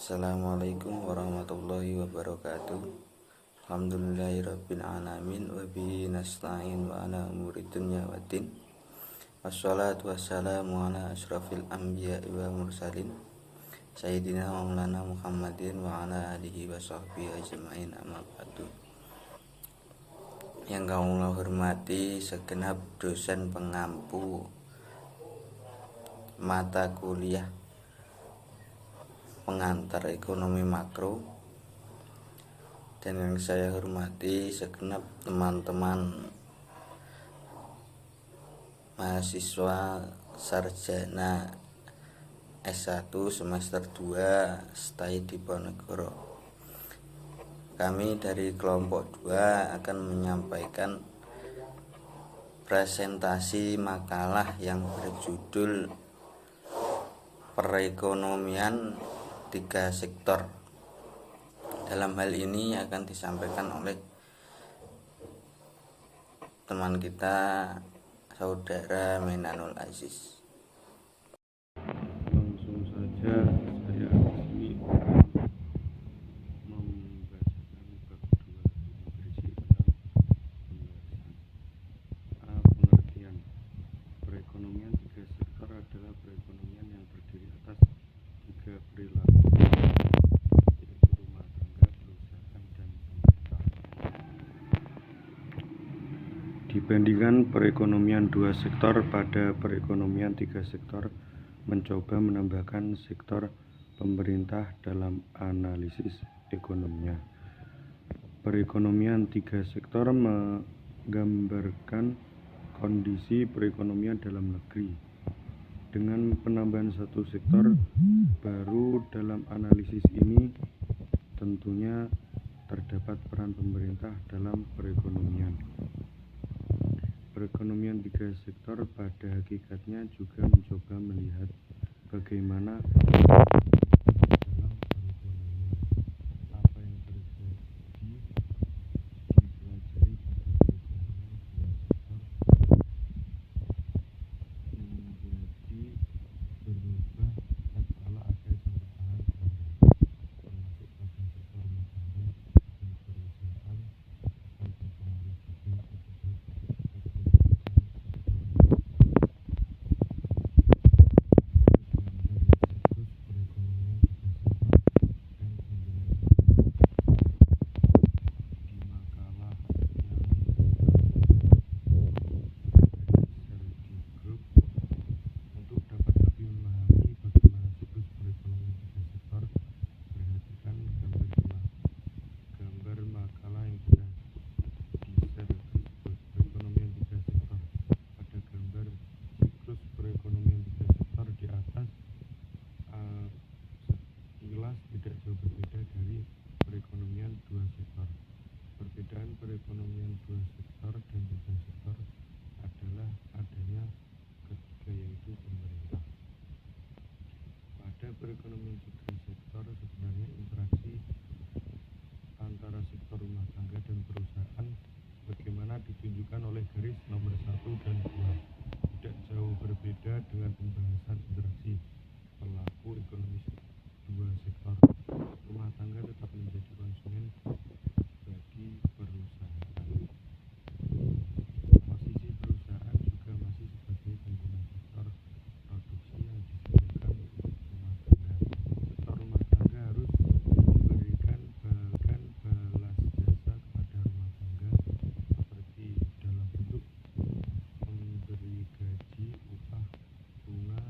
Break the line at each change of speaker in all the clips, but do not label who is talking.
Assalamualaikum warahmatullahi wabarakatuh. Alhamdulillahirabbil alamin wa bihi nasta'in wa ala umuri dunya waddin. Wassalatu wassalamu ala asyrafil anbiya'i wa mursalin Sayyidina Maulana Muhammadin wa ala alihi wa sahbihi ajma'in, amma ba'du. Yang kami hormati segenap dosen pengampu mata kuliah pengantar ekonomi makro, dan yang saya hormati segenap teman-teman mahasiswa sarjana S1 semester 2 STAI Diponegoro. Kami dari kelompok 2 akan menyampaikan presentasi makalah yang berjudul Perekonomian 3 sektor. Dalam hal ini akan disampaikan oleh teman kita, Saudara Menanul Aziz.
Langsung saja saya di sini membacakan bab 2 yang berisi tentang pembahasan pengertian. Perekonomian 3 sektor adalah perekonomian yang terdiri atas 3 perilaku, yaitu rumah tangga, perusahaan, dan pemerintah. Dibandingkan perekonomian 2 sektor, pada perekonomian 3 sektor mencoba menambahkan sektor pemerintah dalam analisis ekonominya. Perekonomian 3 sektor menggambarkan kondisi perekonomian dalam negeri. Dengan penambahan satu sektor baru dalam analisis ini, tentunya terdapat peran pemerintah dalam perekonomian. Perekonomian 3 sektor pada hakikatnya juga mencoba melihat bagaimana dalam perekonomian apa yang terjadi dipelajari pada perekonomian 2 sektor menjadi berubah tatkala ada jam tangan ganda, termasuk pada sektor rumah tangga dan perusahaan, akan berpengaruh juga akibat tidak jauh berbeda dari perekonomian 2 sektor. Perbedaan perekonomian 2 sektor dan 3 sektor adalah adanya ketiga, yaitu pemerintah. Pada perekonomian 3 sektor sebenarnya interaksi antara sektor rumah tangga dan perusahaan bagaimana ditunjukkan oleh garis nomor 1 dan 2 tidak jauh berbeda dengan pembahasan interaksi pelaku ekonomi 2 sektor. Rumah tangga tetap menjadi konsumen bagi perusahaan. Posisi perusahaan juga masih sebagai pengguna sektor produksi yang disediakan untuk rumah tangga. Sektor rumah tangga harus memberikan balas jasa kepada rumah tangga seperti dalam bentuk memberi gaji, upah, bunga,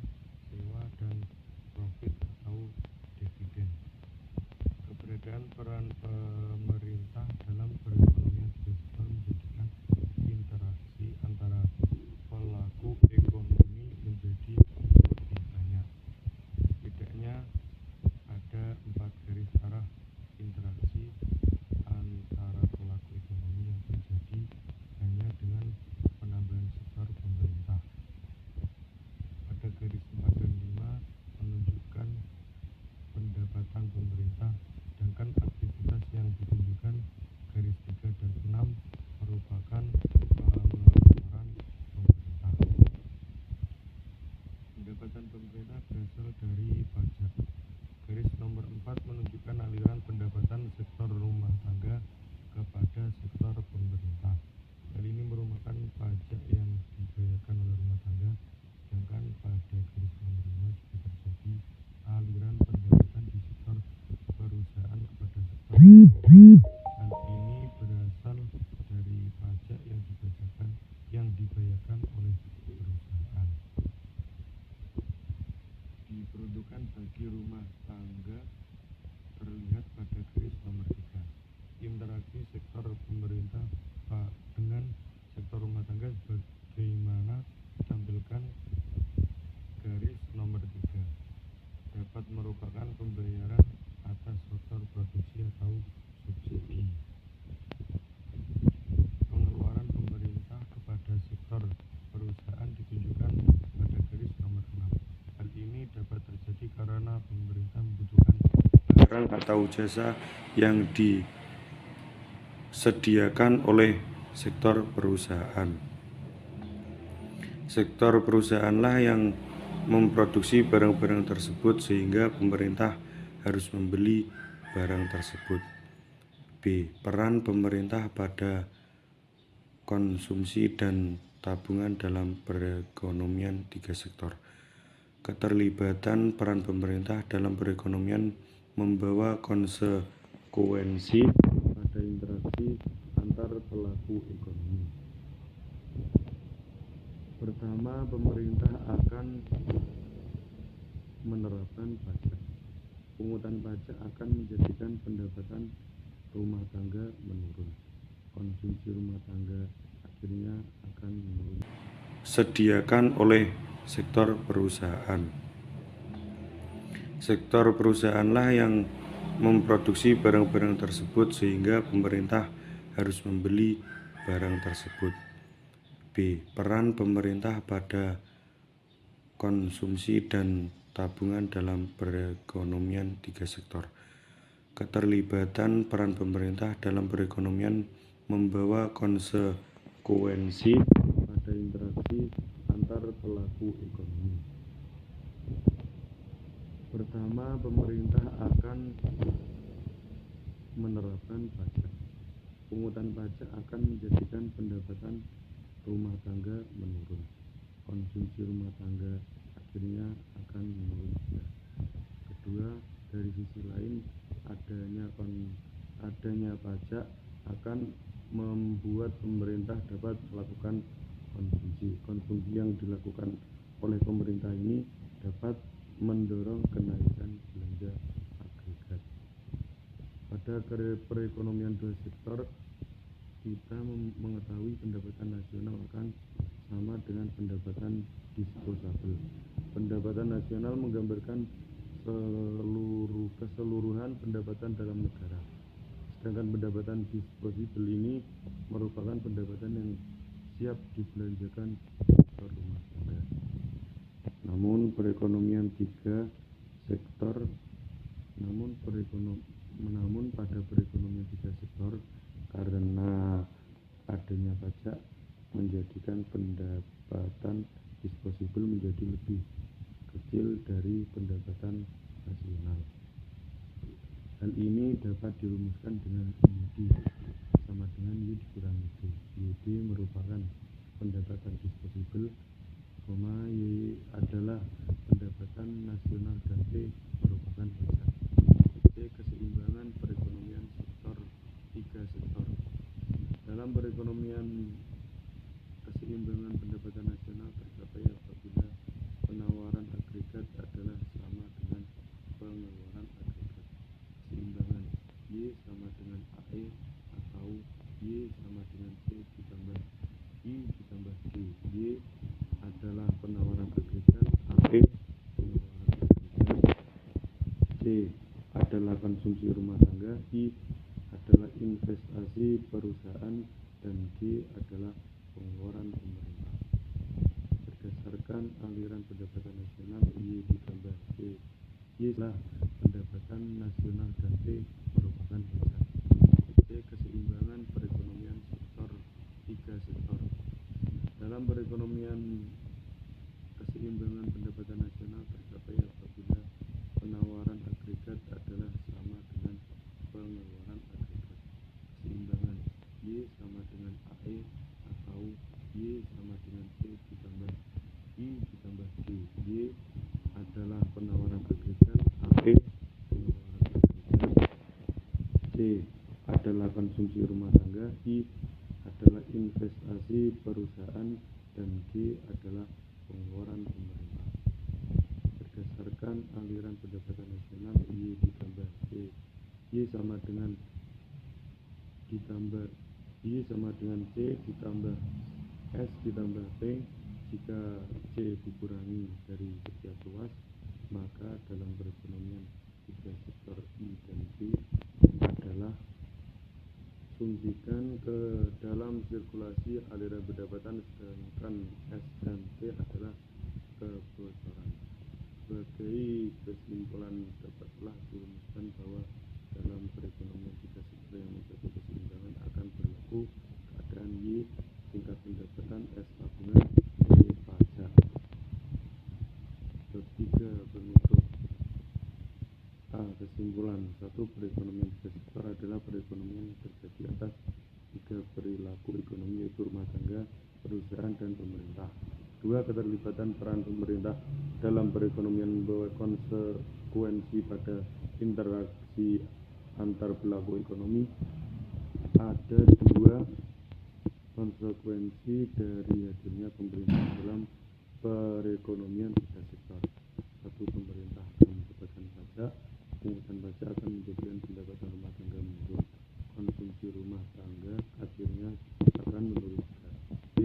sewa, dan profit atau dividen. Keberadaan peran pemerintah dalam perekonomian 3 sektor menjadikan interaksi antara pelaku ekonomi menjadi lebih banyak. Setidaknya ada 4 garis arah interaksi antara pelaku ekonomi yang terjadi hanya dengan penambahan sektor pemerintah. Pada garis 4 dan 5 menunjukkan pendapatan pemerintah, sedangkan aktivitas yang ditunjukkan garis 3 dan 6 merupakan pengeluaran pemerintah. Pendapatan pemerintah berasal dari pajak. Garis nomor 4 pendapatan sektor rumah tangga kepada sektor pemerintah. Hal ini merupakan pajak yang dibayarkan oleh rumah tangga, sedangkan pada garis nomor 5 juga terjadi aliran pendapatan di sektor perusahaan kepada sektor pemerintah. Hal ini berasal dari pajak yang dibayarkan oleh perusahaan. Diperuntukkan bagi rumah tangga terlihat pada garis nomor 3. Interaksi sektor pemerintah dengan sektor rumah tangga sebagaimana ditampilkan garis nomor 3 dapat merupakan pembayaran atas sektor produksi atau subsidi. Pengeluaran pemerintah kepada sektor perusahaan ditunjukkan pada garis nomor 6. Hal ini dapat terjadi karena pemerintah membutuhkan barang atau jasa yang disediakan oleh sektor perusahaan. Sektor perusahaanlah yang memproduksi barang-barang tersebut sehingga pemerintah harus membeli barang tersebut. B. Peran pemerintah pada konsumsi dan tabungan dalam perekonomian 3 sektor. Keterlibatan peran pemerintah dalam perekonomian membawa konsekuensi pada interaksi antar pelaku ekonomi. Pertama, pemerintah akan menerapkan pajak. Pungutan pajak akan menjadikan pendapatan rumah tangga menurun. Konsumsi rumah tangga akhirnya akan menurun. Sediakan oleh sektor perusahaan. Sektor perusahaanlah yang memproduksi barang-barang tersebut sehingga pemerintah harus membeli barang tersebut. B. Peran pemerintah pada konsumsi dan tabungan dalam perekonomian 3 sektor. Keterlibatan peran pemerintah dalam perekonomian membawa konsekuensi pada interaksi antar pelaku ekonomi. Pertama, pemerintah akan menerapkan pajak. Pungutan pajak akan menjadikan pendapatan rumah tangga menurun. Konsumsi rumah tangga akhirnya akan menurun juga. Kedua, dari sisi lain adanya pajak akan membuat pemerintah dapat melakukan konsumsi. Konsumsi yang dilakukan oleh pemerintah ini dapat mendorong kenaikan belanja agregat. Pada perekonomian 2 sektor, kita mengetahui pendapatan nasional akan sama dengan pendapatan disposable. Pendapatan nasional menggambarkan keseluruhan pendapatan dalam negara. Sedangkan pendapatan disposable ini merupakan pendapatan yang siap dibelanjakan sektor rumah tangga. Namun pada perekonomian 3 sektor, karena adanya pajak menjadikan pendapatan disposable menjadi lebih kecil dari pendapatan nasional. Hal ini dapat dirumuskan dengan YD sama dengan Y dikurangi D. YD merupakan pendapatan disposable, Y adalah pendapatan nasional dan T merupakan pajak. C. Keseimbangan perekonomian sektor 3 sektor. Dalam perekonomian, keseimbangan pendapatan nasional tercapai apabila penawaran agregat adalah sama dengan pengeluaran agregat. Keseimbangan Y sama dengan AE atau Y sama dengan C ditambah I ditambah D. Y adalah penawaran agregat, AE pengeluaran agregat, C adalah konsumsi rumah tangga, I adalah investasi perusahaan, dan D adalah pengeluaran pemerintah. Berdasarkan aliran pendapatan nasional, Y ditambah C, Y adalah pendapatan nasional dan T merupakan pajak. C. Keseimbangan perekonomian sektor 3 sektor. Dalam perekonomian, keseimbangan pendapatan nasional tercapai apabila penawaran agregat adalah sama dengan E atau Y sama dengan C ditambah I ditambah G. Y adalah penawaran agregat, AE penawaran agregat, C adalah konsumsi rumah tangga, I adalah investasi perusahaan, dan G adalah pengeluaran pemerintah. Berdasarkan aliran pendapatan nasional, Y ditambah C, Y sama dengan C ditambah S ditambah P. Jika C dikurangi dari setiap ruas, maka dalam perekonomian tiga sektor I dan B adalah suntikan ke dalam sirkulasi aliran pendapatan, sedangkan S dan P adalah kebocoran. Sebagai kesimpulan, dapatlah dirumuskan bahwa dalam perekonomian tiga sektor yang mencapai keseimbangan akan berlaku keadaan Y tingkat pendapatan, S tabungan, P pajak. Ketiga penutup. A. Kesimpulan 1. Perekonomian tiga sektor adalah perekonomian yang terjadi atas tiga perilaku ekonomi, yaitu rumah tangga, perusahaan, dan pemerintah. 2. Keterlibatan peran pemerintah dalam perekonomian membawa konsekuensi pada interaksi antar pelaku ekonomi. Ada 2 konsekuensi dari hadirnya pemerintah dalam perekonomian tiga sektor. 1. Pemerintah akan mendapatkan pajak. Pungutan pajak akan menjadikan pendapatan rumah tangga menurun. Konsumsi rumah tangga akhirnya akan menurun. B.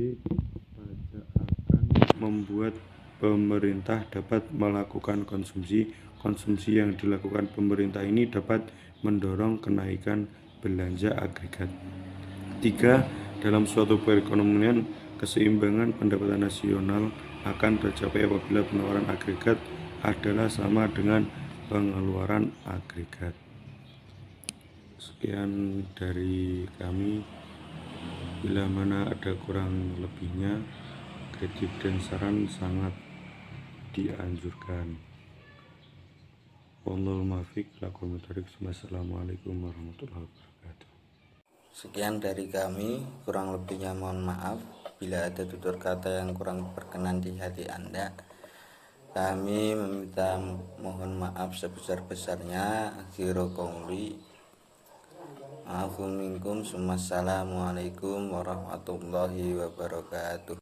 Pajak akan membuat pemerintah dapat melakukan konsumsi. Konsumsi yang dilakukan pemerintah ini dapat mendorong kenaikan belanja agregat. 3. Dalam suatu perekonomian, keseimbangan pendapatan nasional akan tercapai apabila penawaran agregat adalah sama dengan pengeluaran agregat. Sekian dari kami. Bila mana ada kurang lebihnya, kritik dan saran sangat dianjurkan. Wallahul muwaffiq. Wassalamualaikum warahmatullahi wabarakatuh.
Sekian dari kami, kurang lebihnya mohon maaf bila ada tutur kata yang kurang berkenan di hati Anda. Kami meminta mohon maaf sebesar-besarnya. Akhirul qouli, Assalamualaikum warahmatullahi wabarakatuh.